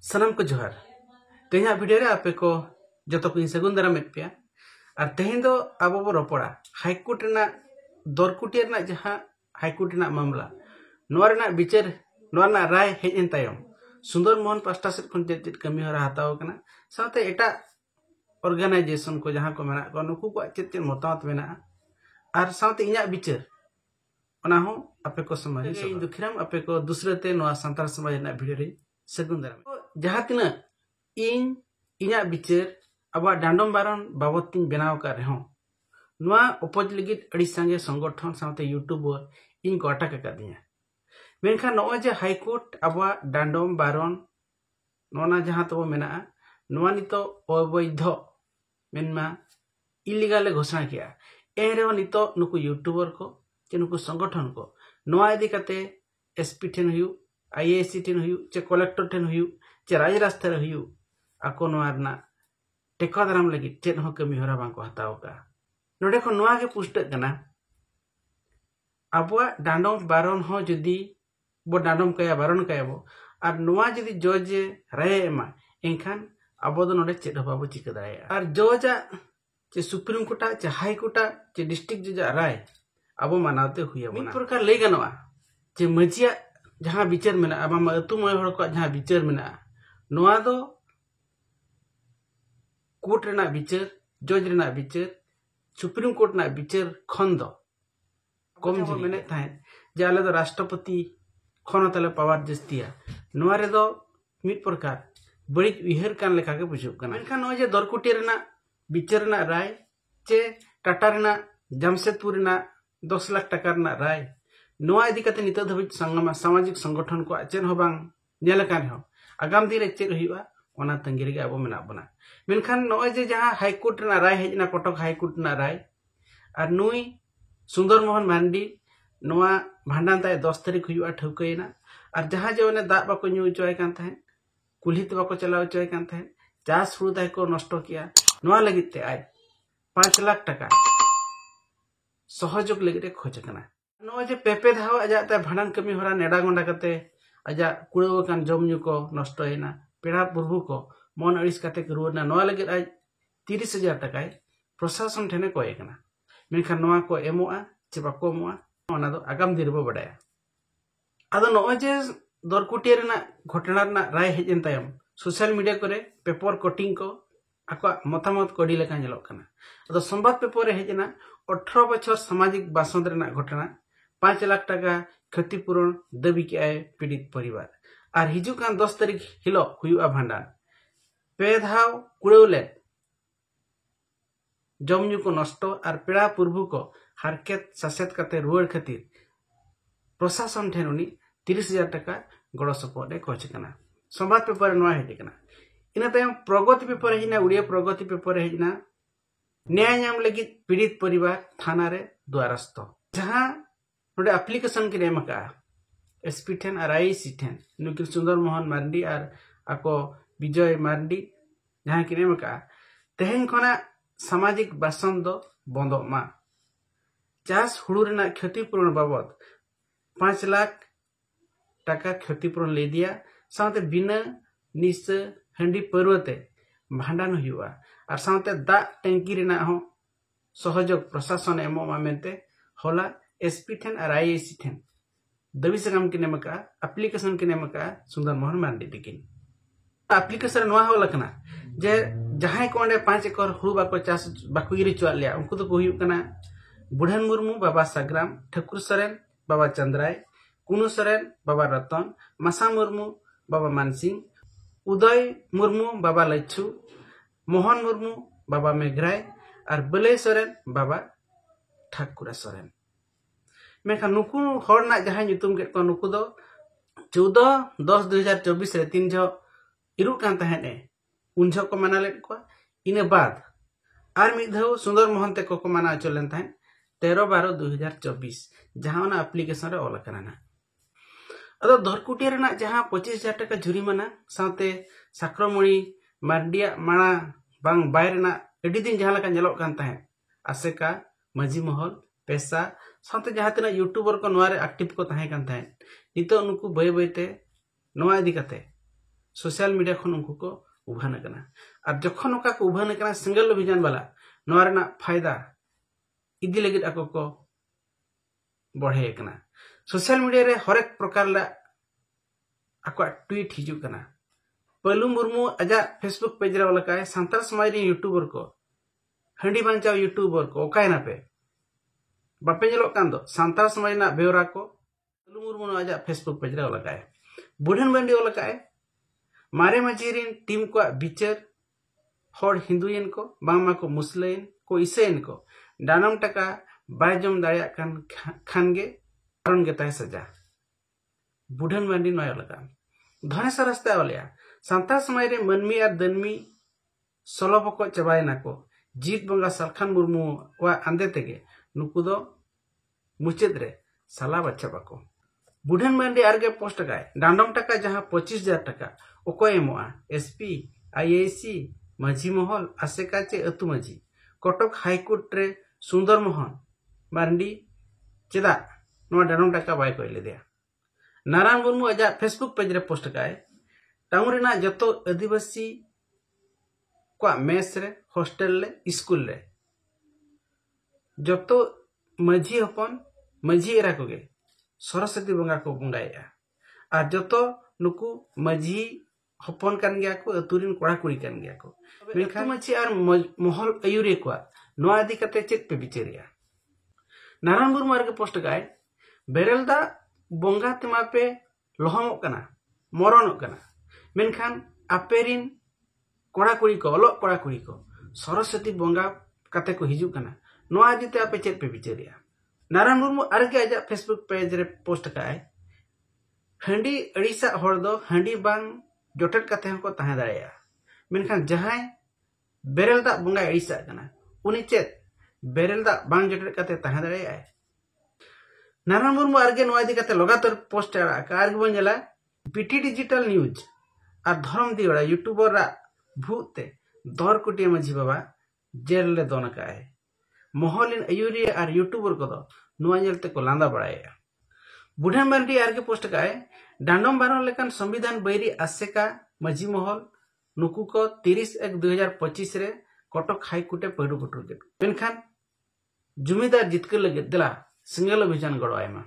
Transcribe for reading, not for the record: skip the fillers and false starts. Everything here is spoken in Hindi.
सनम को जोहार तेहा वीडियो रे आपे को जतो को सगुन दारा मेट पे और तेहें दो आबो बो रोपड़ा हाईकोर्ट रेना दरकुटी रेना जहां हाईकोर्ट रेना मामला नोआ रेना विचार नोआ ना राय हेजन तायम सुंदर मोहन पास्टा से खन चेत कमी हरा हताव कना साथे एटा ऑर्गेनाइजेशन को जहां को मेना को नुकु को चेत मतामत मेना और साथे इया विचार ओना हो आपे को समाज से दुखिराम आपे को दूसरे ते नोआ संताल समाज ना वीडियो रे सगुन दारा जहां तना इन इना विचार अब डांडम बारन बाबत बनाव का रहो नुआ उपज लगित अड़ी संगे संगठन साथे यूट्यूबर इन को अटक का दिया मेनखा नो जे हाईकोर्ट अब डांडम बारन नोना जहां तो मेना नुआ नितो अवैध मेनमा इलीगल घोषणा किया एरे नितो नुकु यूट्यूबर को जे नुकु संगठन को नुआ इदी कते एसपी ठेन हुयु आईएसी ठेन हुयु चे कलेक्टर ठेन हुयु चे राज रास्ता हुयु आको नुआ रना टेका दाराम लगी चेत हो कमी हरा बांको हताव का नोडे को नुआ के पुष्ट कना अबवा डांडम बारन हो जदी बो डांडम कया बारन कया बो और नुआ जदी जज राय एमा एनखान अबो दो नोडे चेत हो बाबो चिका दाया और जजा चे सुप्रीम कोर्टा चे हाई कोर्टा चे डिस्ट्रिक्ट जज राय अबो मानावते हुया बना प्रकार लई गनवा चे मजिया जहां विचार मेना अब अतु मय हर को जहां विचार मेना नुआ दो कोर्ट रेना विचार जज रेना विचार सुप्रीम कोर्ट ना विचार खन दो कम जो मेने थाए जे आले दो राष्ट्रपति खन तले पावर जस्तिया नुआ रे दो मिट प्रकार बड़ी उहर कान लेखा के बुझु कना मेनखान नो जे दरकुटी रेना विचार रेना राय चे टाटा रेना जमशेदपुर रेना 10 लाख टका रेना राय नुआ इदी कते नित धबित संगमा सामाजिक संगठन को चेन हो बांग नेल कान हो आगाम दिन रे चेर हुआ ओना तंगी रे अब मेना बना मेनखान नोय जे जहां हाईकोर्ट ना राय हेजना कटक हाईकोर्ट ना राय और नुई सुंदर मोहन मांडी नोआ भांडान ताय 10 तारीख हुआ ठौकैना और जहां जे ओने दा बाको न्यू चोय कान थाहे कुल्ही तो बाको चलाव चोय कान थाहे चास हुड़ ताय को नष्ट किया नोआ लगित ते आज 5 लाख टका सहयोग लगित खोज कना नो जे पेपे धाव आजा ताय भांडान कमी होरा नेडा गोंडा कते आजा कुड़ो कान जमन्यु को नष्ट हैना पेड़ा प्रभु को मन अड़िस काते रुवना नोआ लगे आज 30,000 टका प्रशासन ठेने को एकना मेनखान नोआ को एमोआ चे बाको एमोआ ओना दो आगाम दिन बो बडाया आदो नो जे दरकुटी रेना घटना रेना राय हेजन तायम सोशल मीडिया करे पेपर कटिंग को आको मतामत कोडी लेका नेलो कना आदो संवाद पेपर रे हेजना 18 बछर सामाजिक बासंद रेना घटना 5 लाख टका क्षतिपूरण दाबी के आए पीड़ित परिवार और हिजुकान 10 तारीख हिलो हुआ भांडान पे धाव कुड़ौले जमन्यु को नष्ट और पेड़ा पूर्व को हारकेत सासेत कते रुवर खातिर प्रशासन ठेनुनी 30,000 टका गड़ सपोर्ट खोज कना संवाद पेपर नोआ हेजना इना तायम प्रगति पेपर हेजना उड़िया प्रगति पेपर हेजना न्याय नाम लगी पीड़ित परिवार थाना रे द्वारस्थ जहां नोडे एप्लीकेशन के नेमका एसपी ठेन और आईसी ठेन नुकिल सुंदर मोहन मांडी और आको विजय मांडी जहां कि नेमका तेहेन खना सामाजिक बासन दो बंदो मा चास हुड़ू रेना क्षतिपूरण बाबद 5 लाख टका क्षतिपूरण ले दिया साथे बिना निस हंडी पर्वते भांडान हुआ और साथे दा टैंकी रेना हो सहयोग प्रशासन एमो मामेंते होला एसपी ठेन और आईएसी ठेन दबी सगम के नेमका एप्लीकेशन के नेमका सुंदर मोहन मांडी दिकिन एप्लीकेशन नोआ हो लकना जे जहां को 5 एकड़ हुड़ू बाको चास बाको गिरी चुआ लिया उनको तो हुयु कना बुढ़न मुर्मू बाबा साग्राम ठाकुर सरेन बाबा चंद्राय कुनु सरेन बाबा रतन मासा मुर्मू बाबा मानसिंह उदय मुर्मू बाबा लच्छू मोहन मुर्मू बाबा मेघराय और बलय सरेन बाबा ठाकुर सरेन मेखा नुकु हर ना जहां nyutum के को नुकु दो 14/10/2024 रे 3 जो इरु कान तहने उन जो को मना ले को इने बाद आर मिद धो सुंदर मोहन ते को मना चलेन तहन 13/12/2024 जहां ना एप्लीकेशन रे ऑल करना अदो धरकुटी रेना जहां 25,000 टका जुरिमाना साथे साक्रमणी मार्डिया माना बांग बायरेना एडी दिन जहां लका नेलो कान तहन आसेका मजी महल पैसा साथे जहां तना यूट्यूबर को नोआ रे एक्टिव को तहे कान तहन नितो नुकु बय बयते नोआ इदी कते सोशल मीडिया खन उनको को उभान कना और जखन ओका को उभान कना सिंगल अभियान वाला नोआ रेना फायदा इदी लगित ako को बढ़े कना सोशल मीडिया रे हरेक प्रकार ला ako ट्वीट हिजु कना पलू मुर्मू अजा फेसबुक पेज रे ओलकाय सांताल समाज रे यूट्यूबर को हंडी बांचाव यूट्यूबर को ओकायना पे बापे जेलो कान दो सांताल समाज ना बेवरा को पलू मुर्मू अजा फेसबुक पेज रे ओलकाय बुढ़न बंडी ओलकाय मारे मजीरिन टीम को बिचार हर हिंदुयन को बांगमा को मुस्लिम को ईसाइन को डानम टका बायजम दाया खानगे कारण गे ताय सजा बुढ़न बंडी नय लगा धने सरस्ता वालिया सांता समाज रे मनमी और दनमी सलब को चबायना को जीत बंगा सलखान मुर्मू वा आंदे तेगे नुकु दो मुचेद रे साला बच्चा बाको बुढ़न बंडी आरगे पोस्ट गाय डांडम टका जहां 25,000 टका ओको एमोआ एसपी आईएसी माझी महल आसेकाचे अतु माझी कटक हाईकोर्ट रे सुंदर मोहन मांडी चेदा नोआ डांडम टका बाय कोइले दिया नारायण मुर्मू अजा फेसबुक पेज रे पोस्ट गाय टाउनरेना जतो आदिवासी को मेस रे हॉस्टल रे स्कूल रे जतो माझी हपन माझी एरा कोगे सरस्वती बंगा को बंगाया और जतो नुकु माझी हपन कान गया को अतुरिन कोड़ा कुड़ी कान गया को मेलखा मची और महल अयुरे को नोआ आदि कते चेत पे बिचेरिया नारायण मुर्मू आर के पोस्ट गाय बेरल दा बंगा तमा पे लोहमो कना मरणो कना मेनखान आपेरिन कोड़ा कुड़ी को अलो कोड़ा कुड़ी को सरस्वती बंगा कते को हिजु कना नोआ आदि ते आपे चेत पे बिचेरिया नारायण मुर्मू आर के आजा फेसबुक पेज रे पोस्ट गाय हंडी अड़ीसा हर दो हंडी बांग जोटेट कते को ताहे दाड़ेया मेनखान जहां बेरल दा बंगा अड़ीसा कना उनी चेत बेरल दा बांग जोटेट कते ताहे दाड़ेया नारायण मुर्मू आरगे नोआ इदी कते लगातार पोस्ट आड़ा का आरगे बन जला बीटी डिजिटल न्यूज और धर्म दिवड़ा यूट्यूबर रा भूते दर कोटी माझी बाबा जेल ले दोन का है मोहलिन अयुरी और यूट्यूबर को दो नोआ जेलते को लांदा बड़ाया बुढ़न बंडी आरगे पोस्ट का है डांडम बारन लेकन संविधान बैरी आसेका माझी महल नुकु को 30/1/2025 रे कटक हाईकोर्टे पहडु पटु के मेनखान जुमीदार जितकर लगे दिला सिंगल अभियान गड़ो आयमा।